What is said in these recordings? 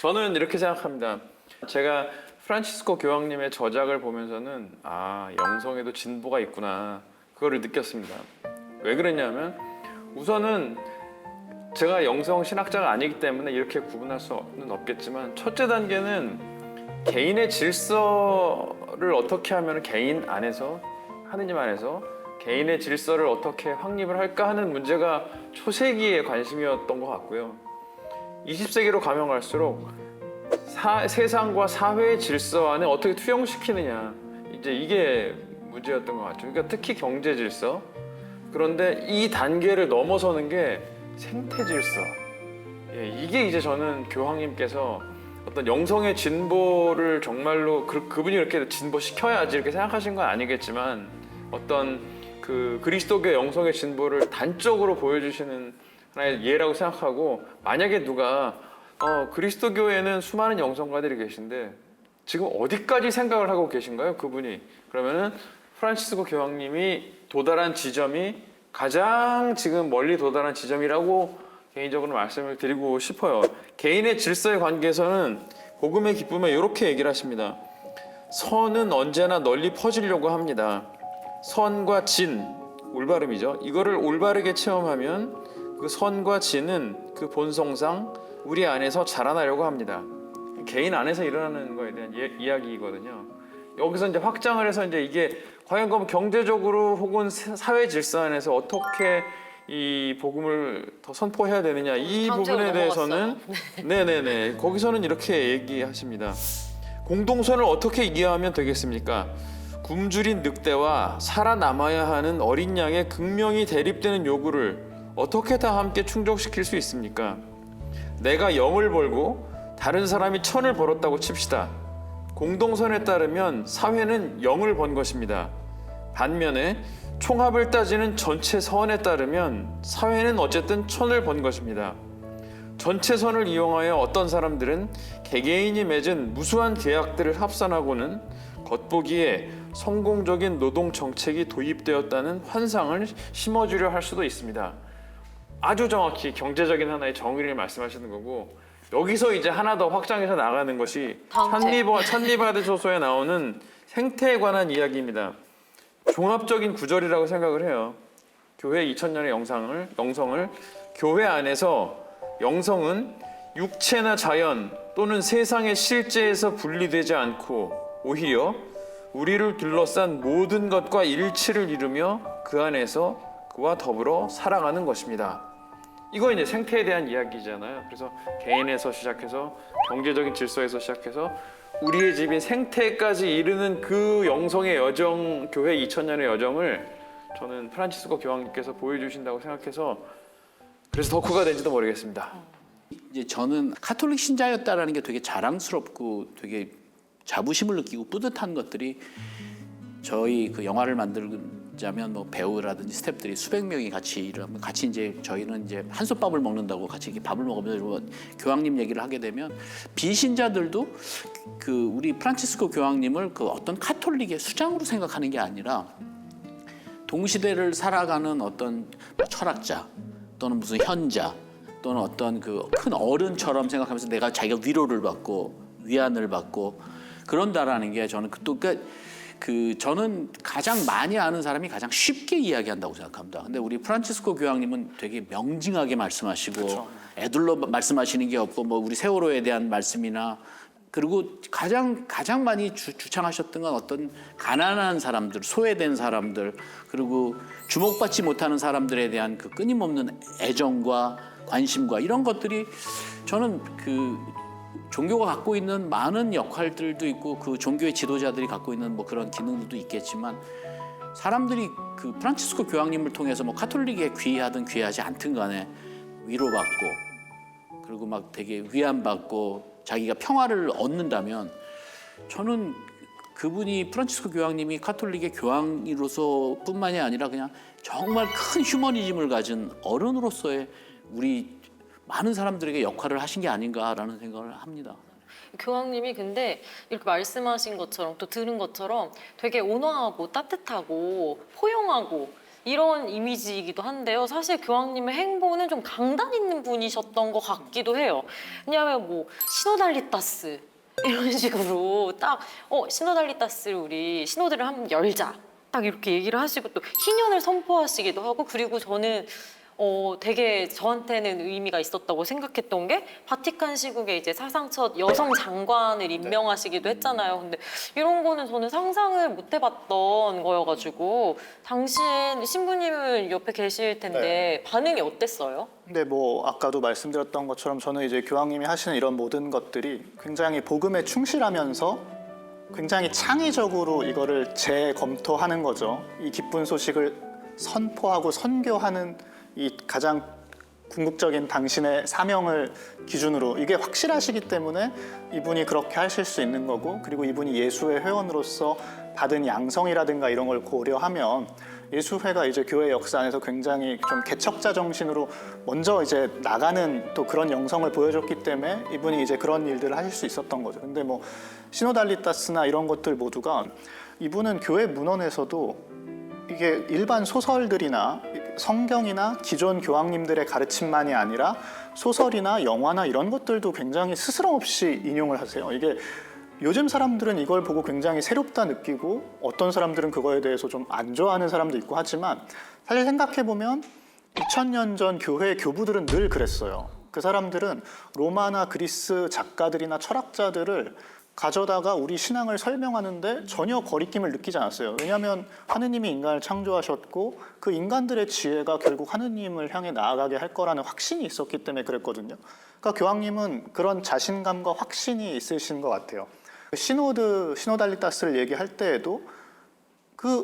저는 이렇게 생각합니다. 제가 프란치스코 교황님의 저작을 보면서는 영성에도 진보가 있구나 그거를 느꼈습니다. 왜 그랬냐면 우선은 제가 영성 신학자가 아니기 때문에 이렇게 구분할 수는 없겠지만 첫째 단계는 개인의 질서를 어떻게 하면 개인 안에서 하느님 안에서 개인의 질서를 어떻게 확립을 할까 하는 문제가 초세기의 관심이었던 것 같고요. 20세기로 가면 갈수록 세상과 사회의 질서 안에 어떻게 투영시키느냐 이제 이게 문제였던 것 같죠. 그러니까 특히 경제 질서. 그런데 이 단계를 넘어서는 게 생태 질서. 이게 이제 저는 교황님께서 어떤 영성의 진보를 정말로 그분이 이렇게 진보시켜야지 이렇게 생각하신 건 아니겠지만 어떤 그 그리스도교 영성의 진보를 단적으로 보여주시는 하나의 예라고 생각하고 만약에 누가 그리스도교에는 수많은 영성가들이 계신데 지금 어디까지 생각을 하고 계신가요? 그분이. 그러면은 프란치스코 교황님이 도달한 지점이 가장 지금 멀리 도달한 지점이라고 개인적으로 말씀을 드리고 싶어요. 개인의 질서의 관계에서는 복음의 기쁨에 이렇게 얘기를 하십니다. 선은 언제나 널리 퍼지려고 합니다. 선과 진, 올바름이죠. 이거를 올바르게 체험하면 그 선과 진은 그 본성상 우리 안에서 자라나려고 합니다. 개인 안에서 일어나는 거에 대한 이야기거든요. 여기서 이제 확장을 해서 이제 이게 과연 그럼 경제적으로 혹은 사회 질서 안에서 어떻게 이 복음을 더 선포해야 되느냐 이 부분에 대해서는 네네네 거기서는 이렇게 얘기하십니다. 공동선을 어떻게 이해하면 되겠습니까? 굶주린 늑대와 살아남아야 하는 어린 양의 극명히 대립되는 요구를 어떻게 다 함께 충족시킬 수 있습니까? 내가 0을 벌고 다른 사람이 1000을 벌었다고 칩시다. 공동선에 따르면 사회는 0을 번 것입니다. 반면에 총합을 따지는 전체 선에 따르면 사회는 어쨌든 1000을 번 것입니다. 전체 선을 이용하여 어떤 사람들은 개개인이 맺은 무수한 계약들을 합산하고는 겉보기에 성공적인 노동 정책이 도입되었다는 환상을 심어주려 할 수도 있습니다. 아주 정확히 경제적인 하나의 정의를 말씀하시는 거고 여기서 이제 하나 더 확장해서 나가는 것이 찬리바드소서에 나오는 생태에 관한 이야기입니다. 종합적인 구절이라고 생각을 해요. 교회 2000년의 영성을 교회 안에서 영성은 육체나 자연 또는 세상의 실제에서 분리되지 않고 오히려 우리를 둘러싼 모든 것과 일치를 이루며 그 안에서 그와 더불어 살아가는 것입니다. 이거 이제 생태에 대한 이야기잖아요. 그래서 개인에서 시작해서 경제적인 질서에서 시작해서 우리의 집인 생태까지 이르는 그 영성의 여정, 교회 2000년의 여정을 저는 프란치스코 교황님께서 보여주신다고 생각해서 그래서 덕후가 된지도 모르겠습니다. 이제 저는 카톨릭 신자였다라는 게 되게 자랑스럽고 되게 자부심을 느끼고 뿌듯한 것들이 저희 그 영화를 만들자면 뭐 배우라든지 스태프들이 수백 명이 같이 일하면 같이 이제 저희는 이제 한솥밥을 먹는다고 같이 이렇게 밥을 먹으면서 교황님 얘기를 하게 되면 비신자들도 그 우리 프란치스코 교황님을 그 어떤 카톨릭의 수장으로 생각하는 게 아니라 동시대를 살아가는 어떤 철학자 또는 무슨 현자 또는 어떤 그 큰 어른처럼 생각하면서 내가 자기가 위로를 받고 위안을 받고 그런다라는 게 저는 저는 가장 많이 아는 사람이 가장 쉽게 이야기한다고 생각합니다. 근데 우리 프란치스코 교황님은 되게 명징하게 말씀하시고 그렇죠. 애들로 말씀하시는 게 없고 뭐 우리 세월호에 대한 말씀이나 그리고 가장 많이 주창하셨던 건 어떤 가난한 사람들, 소외된 사람들 그리고 주목받지 못하는 사람들에 대한 그 끊임없는 애정과 관심과 이런 것들이 저는 그 종교가 갖고 있는 많은 역할들도 있고 그 종교의 지도자들이 갖고 있는 뭐 그런 기능들도 있겠지만 사람들이 그 프란치스코 교황님을 통해서 뭐 카톨릭에 귀하든 귀하지 않든 간에 위로받고 그리고 막 되게 위안받고 자기가 평화를 얻는다면 저는 그분이 프란치스코 교황님이 카톨릭의 교황으로서 뿐만이 아니라 그냥 정말 큰 휴머니즘을 가진 어른으로서의 우리 많은 사람들에게 역할을 하신 게 아닌가라는 생각을 합니다. 교황님이 근데 이렇게 말씀하신 것처럼 또 들은 것처럼 되게 온화하고 따뜻하고 포용하고 이런 이미지이기도 한데요. 사실 교황님의 행보는 좀 강단 있는 분이셨던 것 같기도 해요. 왜냐하면 뭐 시노달리타스 이런 식으로 딱 시노달리타스를 우리 신호들을 한번 열자 딱 이렇게 얘기를 하시고 또 희년을 선포하시기도 하고 그리고 저는 되게 저한테는 의미가 있었다고 생각했던 게 바티칸 시국에 이제 사상 첫 여성 장관을 임명하시기도 했잖아요. 근데 이런 거는 저는 상상을 못 해봤던 거여가지고 당시엔 신부님은 옆에 계실 텐데 반응이 어땠어요? 근데 뭐 아까도 말씀드렸던 것처럼 저는 이제 교황님이 하시는 이런 모든 것들이 굉장히 복음에 충실하면서 굉장히 창의적으로 이거를 재검토하는 거죠. 이 기쁜 소식을 선포하고 선교하는 이 가장 궁극적인 당신의 사명을 기준으로 이게 확실하시기 때문에 이분이 그렇게 하실 수 있는 거고 그리고 이분이 예수회 회원으로서 받은 양성이라든가 이런 걸 고려하면 예수회가 이제 교회 역사 안에서 굉장히 좀 개척자 정신으로 먼저 이제 나가는 또 그런 영성을 보여줬기 때문에 이분이 이제 그런 일들을 하실 수 있었던 거죠. 근데 뭐 시노달리타스나 이런 것들 모두가 이분은 교회 문헌에서도 이게 일반 소설들이나 성경이나 기존 교황님들의 가르침만이 아니라 소설이나 영화나 이런 것들도 굉장히 스스럼 없이 인용을 하세요. 이게 요즘 사람들은 이걸 보고 굉장히 새롭다 느끼고 어떤 사람들은 그거에 대해서 좀 안 좋아하는 사람도 있고 하지만 사실 생각해보면 2000년 전 교회 교부들은 늘 그랬어요. 그 사람들은 로마나 그리스 작가들이나 철학자들을 가져다가 우리 신앙을 설명하는데 전혀 거리낌을 느끼지 않았어요. 왜냐하면 하느님이 인간을 창조하셨고 그 인간들의 지혜가 결국 하느님을 향해 나아가게 할 거라는 확신이 있었기 때문에 그랬거든요. 그러니까 교황님은 그런 자신감과 확신이 있으신 것 같아요. 시노달리타스를 얘기할 때에도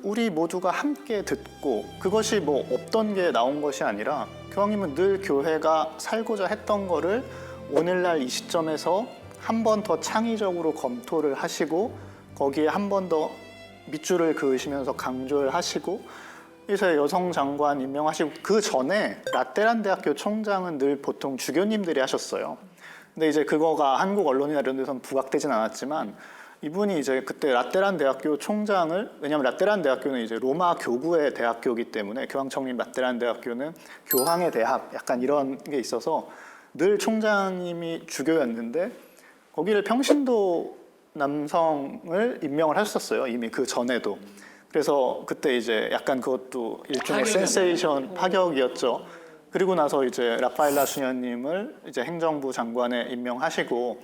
우리 모두가 함께 듣고 그것이 뭐 없던 게 나온 것이 아니라 교황님은 늘 교회가 살고자 했던 거를 오늘날 이 시점에서 한 번 더 창의적으로 검토를 하시고 거기에 한 번 더 밑줄을 그으시면서 강조를 하시고 그래서 여성 장관 임명하시고 그 전에 라테란 대학교 총장은 늘 보통 주교님들이 하셨어요. 근데 이제 그거가 한국 언론이나 이런 데서는 부각되진 않았지만 이분이 이제 그때 라테란 대학교 총장을 왜냐하면 라테란 대학교는 이제 로마 교구의 대학교이기 때문에 교황청림 라테란 대학교는 교황의 대학 약간 이런 게 있어서 늘 총장님이 주교였는데 거기를 평신도 남성을 임명을 하셨었어요. 이미 그 전에도. 그래서 그때 이제 약간 그것도 일종의 센세이션 파격이었죠. 그리고 나서 이제 라파엘라 수녀님을 이제 행정부 장관에 임명하시고,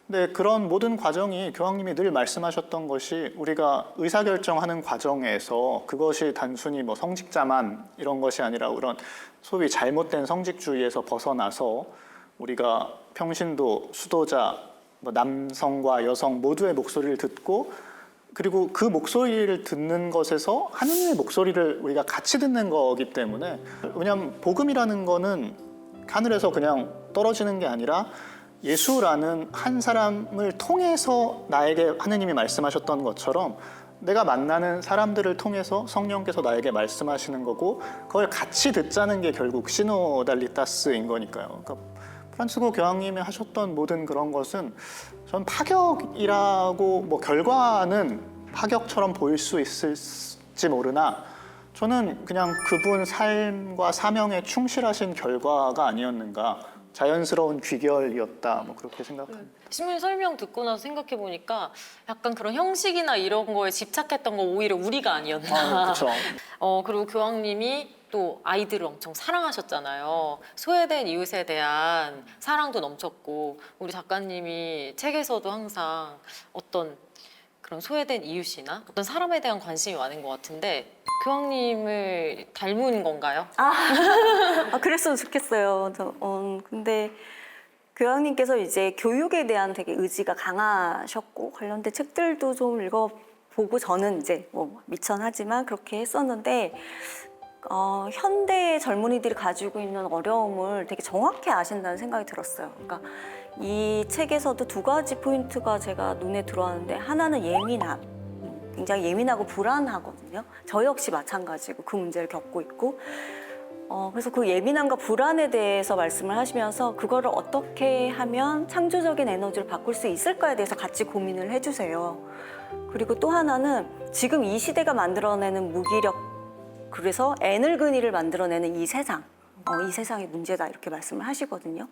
근데 그런 모든 과정이 교황님이 늘 말씀하셨던 것이 우리가 의사결정하는 과정에서 그것이 단순히 뭐 성직자만 이런 것이 아니라 그런 소위 잘못된 성직주의에서 벗어나서 우리가 평신도, 수도자, 뭐 남성과 여성 모두의 목소리를 듣고 그리고 그 목소리를 듣는 것에서 하느님의 목소리를 우리가 같이 듣는 거기 때문에 왜냐하면 복음이라는 거는 하늘에서 그냥 떨어지는 게 아니라 예수라는 한 사람을 통해서 나에게 하느님이 말씀하셨던 것처럼 내가 만나는 사람들을 통해서 성령께서 나에게 말씀하시는 거고 그걸 같이 듣자는 게 결국 시노달리타스인 거니까요. 그러니까 프란치스코 교황님이 하셨던 모든 그런 것은 전 파격이라고 뭐 결과는 파격처럼 보일 수 있을지 모르나 저는 그냥 그분 삶과 사명에 충실하신 결과가 아니었는가 자연스러운 귀결이었다 뭐 그렇게 생각합니다. 신부님 설명 듣고 나서 생각해 보니까 약간 그런 형식이나 이런 거에 집착했던 거 오히려 우리가 아니었나. 그렇죠. 그리고 교황님이 또 아이들을 엄청 사랑하셨잖아요. 소외된 이웃에 대한 사랑도 넘쳤고 우리 작가님이 책에서도 항상 어떤 그런 소외된 이웃이나 어떤 사람에 대한 관심이 많은 것 같은데 교황님을 닮은 건가요? 그랬으면 좋겠어요. 근데 교황님께서 이제 교육에 대한 되게 의지가 강하셨고 관련된 책들도 좀 읽어보고 저는 이제 뭐 미천하지만 그렇게 했었는데 현대 젊은이들이 가지고 있는 어려움을 되게 정확히 아신다는 생각이 들었어요. 그러니까 이 책에서도 두 가지 포인트가 제가 눈에 들어왔는데 하나는 예민함, 굉장히 예민하고 불안하거든요. 저 역시 마찬가지고 그 문제를 겪고 있고 그래서 그 예민함과 불안에 대해서 말씀을 하시면서 그거를 어떻게 하면 창조적인 에너지를 바꿀 수 있을까에 대해서 같이 고민을 해주세요. 그리고 또 하나는 지금 이 시대가 만들어내는 무기력 그래서 에너그니를 만들어내는 이 세상, 이 세상이 문제다 이렇게 말씀을 하시거든요.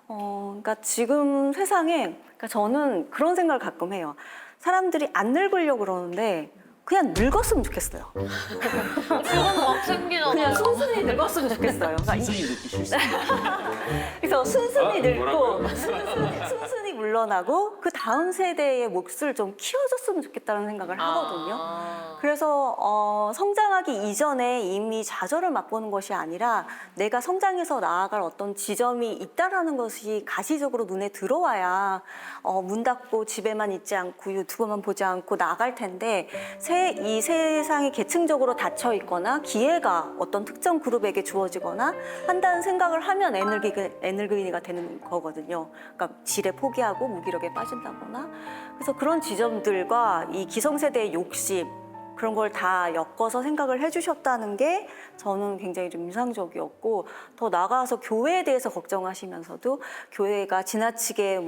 그러니까 지금 세상에 그러니까 저는 그런 생각을 가끔 해요. 사람들이 안 늙으려고 그러는데 그냥 늙었으면 좋겠어요. 그건 막 생기잖아요. 그냥 순순히 늙었으면 좋겠어요. 그러니까 순순히 느끼실 수 있어요. 그래서 순순히 늙고 뭐라고요? 순순히 물러나고 그 다음 세대의 몫을 좀 키워줬으면 좋겠다는 생각을 하거든요. 그래서 성장하기 이전에 이미 좌절을 맛보는 것이 아니라 내가 성장해서 나아갈 어떤 지점이 있다라는 것이 가시적으로 눈에 들어와야 문 닫고 집에만 있지 않고 유튜브만 보지 않고 나갈 텐데 이 세상이 계층적으로 닫혀 있거나 기회가 어떤 특정 그룹에게 주어지거나 한다는 생각을 하면 에너그니가 되는 거거든요. 그러니까 질에 포기하고 무기력에 빠진다거나 그래서 그런 지점들과 이 기성세대의 욕심 그런 걸 다 엮어서 생각을 해주셨다는 게 저는 굉장히 좀 인상적이었고 더 나아가서 교회에 대해서 걱정하시면서도 교회가 지나치게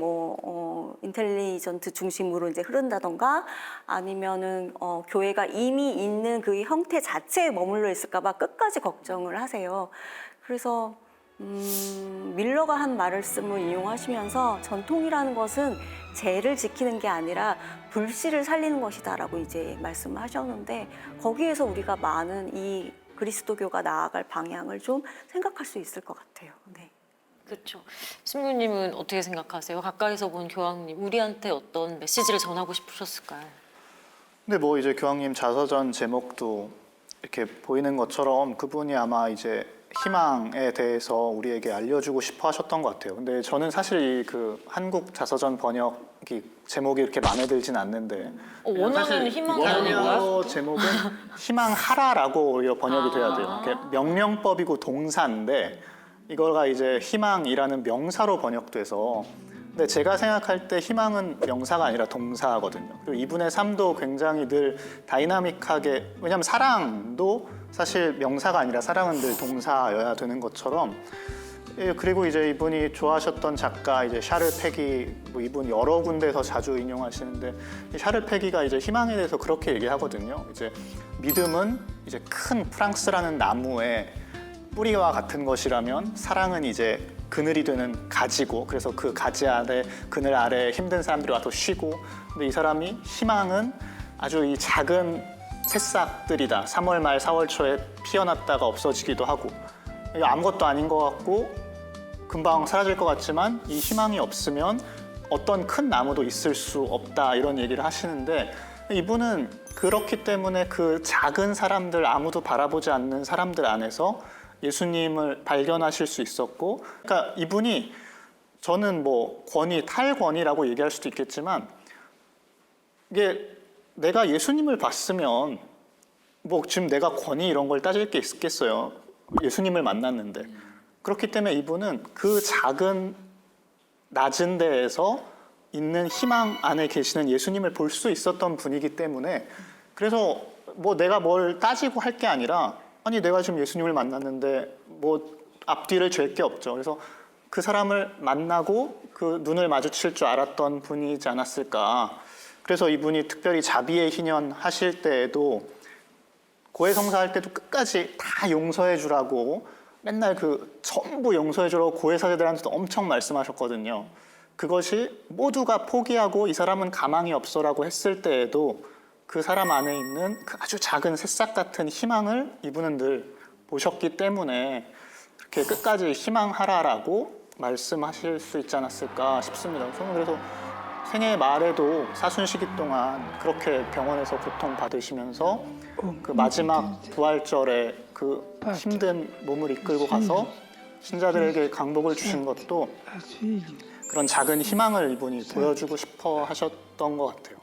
인텔리전트 중심으로 이제 흐른다던가 아니면은 교회가 이미 있는 그 형태 자체에 머물러 있을까봐 끝까지 걱정을 하세요. 그래서 밀러가 한 말씀을 이용하시면서 전통이라는 것은 죄를 지키는 게 아니라 불씨를 살리는 것이다라고 이제 말씀을 하셨는데 거기에서 우리가 많은 이 그리스도교가 나아갈 방향을 좀 생각할 수 있을 것 같아요. 네. 그렇죠. 신부님은 어떻게 생각하세요? 가까이서 본 교황님, 우리한테 어떤 메시지를 전하고 싶으셨을까요? 근데 뭐 이제 교황님 자서전 제목도 이렇게 보이는 것처럼 그분이 아마 이제 희망에 대해서 우리에게 알려주고 싶어 하셨던 것 같아요. 근데 저는 사실 이 그 한국 자서전 번역이 제목이 이렇게 마음에 들진 않는데 원하는 희망이 아닌가요? 원어 제목은 희망하라라고 오히려 번역이 돼야 돼요. 이렇게 명령법이고 동사인데 이거가 이제 희망이라는 명사로 번역돼서 근데 제가 생각할 때 희망은 명사가 아니라 동사거든요. 그리고 이분의 삶도 굉장히 늘 다이나믹하게 왜냐하면 사랑도 사실 명사가 아니라 사랑은 늘 동사여야 되는 것처럼 그리고 이제 이분이 좋아하셨던 작가 이제 샤를 페기 뭐 이분 여러 군데서 자주 인용하시는데 샤를 페기가 이제 희망에 대해서 그렇게 얘기하거든요. 이제 믿음은 이제 큰 프랑스라는 나무의 뿌리와 같은 것이라면 사랑은 이제 그늘이 되는 가지고 그래서 그 가지 아래 그늘 아래 힘든 사람들이 와서 쉬고 근데 이 사람이 희망은 아주 이 작은 새싹들이다. 3월 말 4월 초에 피어났다가 없어지기도 하고 이거 아무것도 아닌 것 같고 금방 사라질 것 같지만 이 희망이 없으면 어떤 큰 나무도 있을 수 없다 이런 얘기를 하시는데 이분은 그렇기 때문에 그 작은 사람들 아무도 바라보지 않는 사람들 안에서 예수님을 발견하실 수 있었고 그러니까 이분이 저는 뭐 탈권이라고 얘기할 수도 있겠지만 이게 내가 예수님을 봤으면 뭐 지금 내가 권위 이런 걸 따질 게 있겠어요. 예수님을 만났는데 그렇기 때문에 이분은 그 작은 낮은 데에서 있는 희망 안에 계시는 예수님을 볼 수 있었던 분이기 때문에 그래서 뭐 내가 뭘 따지고 할 게 아니라 아니 내가 지금 예수님을 만났는데 뭐 앞뒤를 잴 게 없죠. 그래서 그 사람을 만나고 그 눈을 마주칠 줄 알았던 분이지 않았을까. 그래서 이분이 특별히 자비의 희년 하실 때에도 고해성사 할 때도 끝까지 다 용서해 주라고 맨날 그 전부 용서해 주라고 고해사제들한테도 엄청 말씀하셨거든요. 그것이 모두가 포기하고 이 사람은 가망이 없어라고 했을 때에도 그 사람 안에 있는 그 아주 작은 새싹 같은 희망을 이분은 늘 보셨기 때문에 이렇게 끝까지 희망하라라고 말씀하실 수 있지 않았을까 싶습니다. 저는 그래서 생애 말에도 사순 시기 동안 그렇게 병원에서 고통받으시면서 그 마지막 부활절에 그 힘든 몸을 이끌고 가서 신자들에게 강복을 주신 것도 그런 작은 희망을 이분이 보여주고 싶어 하셨던 것 같아요.